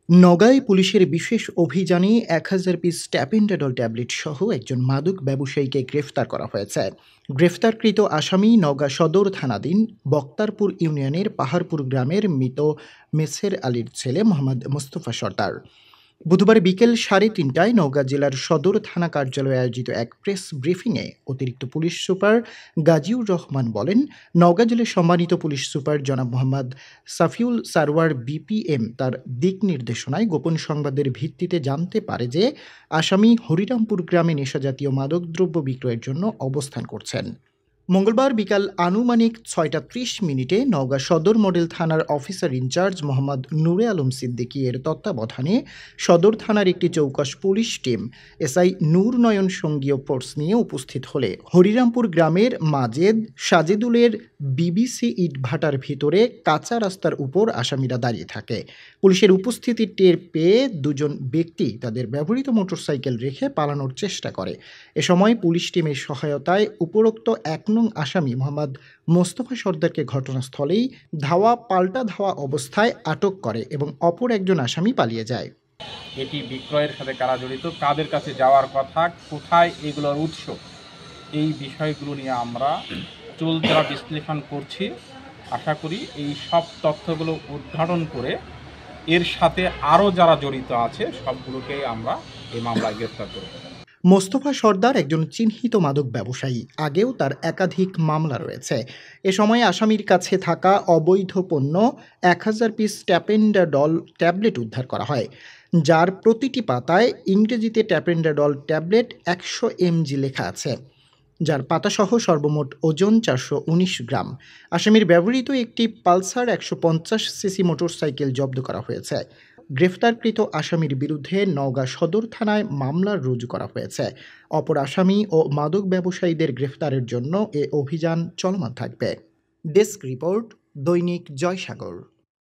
নওগাঁয় পুলিশের বিশেষ অভিযানে ১,০০০ পিস ট্যাপেন্ডাডল ট্যাবলেট সহ একজন মাদক ব্যবসায়ীকে গ্রেফতার করা হয়েছে। গ্রেফতারকৃত আসামি নওগাঁ সদর থানাধীন বক্তারপুর ইউনিয়নের পাহাড়পুর গ্রামের মৃত মেছের আলীর ছেলে মোহাম্মদ মোস্তফা সর্দার। বুধবার বিকেল ৩:৩০টায় নওগাঁ জেলার সদর থানা কার্যালয়ে আয়োজিত এক প্রেস ব্রিফিংয়ে অতিরিক্ত পুলিশ সুপার গাজীউর রহমান বলেন, নওগাঁ জেলার সম্মানিত পুলিশ সুপার জনাব মোহাম্মদ সাফিউল সারওয়ার বিপিএম তার দিক নির্দেশনায় গোপন সংবাদের ভিত্তিতে জানতে পারে যে আসামি হরিরামপুর গ্রামে নেশাজাতীয় মাদকদ্রব্য বিক্রয়ের জন্য অবস্থান করছেন। মঙ্গলবার বিকাল আনুমানিক ৬টা ৩০ মিনিটে নওগাঁ সদর মডেল থানার অফিসার ইনচার্জ মোহাম্মদ নূরে আলম সিদ্দিকী এর তত্ত্বাবধানে সদর থানার একটি চৌকস পুলিশ টিম এসআই নূর নয়ন সঙ্গীয় ফোর্স নিয়ে উপস্থিত হলে হরিরামপুর গ্রামের মাজেদ সাজেদুলের বিবিসি ইটভাটার ভিতরে কাঁচা রাস্তার উপর আসামিরা দাঁড়িয়ে থাকে। পুলিশের উপস্থিতি টের পেয়ে দুজন ব্যক্তি তাদের ব্যবহৃত মোটরসাইকেল রেখে পালানোর চেষ্টা করে। এ সময় পুলিশ টিমের সহায়তায় উপরোক্ত ১ নং আসামি মোহাম্মদ মোস্তফা সর্দারকে ঘটনাস্থলেই পাল্টা ধাওয়া অবস্থায় আটক করে এবং অপর একজন আসামি পালিয়ে যায়। এটি বিক্রয়ের সাথে কারা জড়িত, কাদের কাছে যাওয়ার কথা, কোথায় এগুলোর উৎস, এই বিষয়গুলো নিয়ে আমরা চুলচেরা বিশ্লেষণ করছি। আশা করি এই সব তথ্যগুলো উদ্ঘাটন করে এর সাথে আরও যারা জড়িত আছে সবগুলোকেই আমরা এই মামলায় গ্রেফতার করব। মোস্তফা সর্দার একজন চিহ্নিত মাদক ব্যবসায়ী। আগেও তার একাধিক মামলা রয়েছে। এ সময় আসামির কাছে থাকা অবৈধ পণ্য ১,০০০ পিস ট্যাপেন্ডাডল ট্যাবলেট উদ্ধার করা হয়, যার প্রতিটি পাতায় ইংরেজিতে ট্যাপেন্ডাডল ট্যাবলেট ১০০ mg লেখা আছে, যার পাতাসহ সর্বমোট ওজন ৪১৯ গ্রাম। আসামির ব্যবহৃত একটি পালসার ১৫০ সিসি মোটরসাইকেল জব্দ করা হয়েছে। গ্রেফতারকৃত আসামির বিরুদ্ধে নওগাঁ সদর থানায় মামলা রুজু করা হয়েছে। অপর আসামি ও মাদক ব্যবসায়ীদের গ্রেফতারের জন্য এ অভিযান চলমান থাকবে। ডেস্ক রিপোর্ট, দৈনিক জয়সাগর।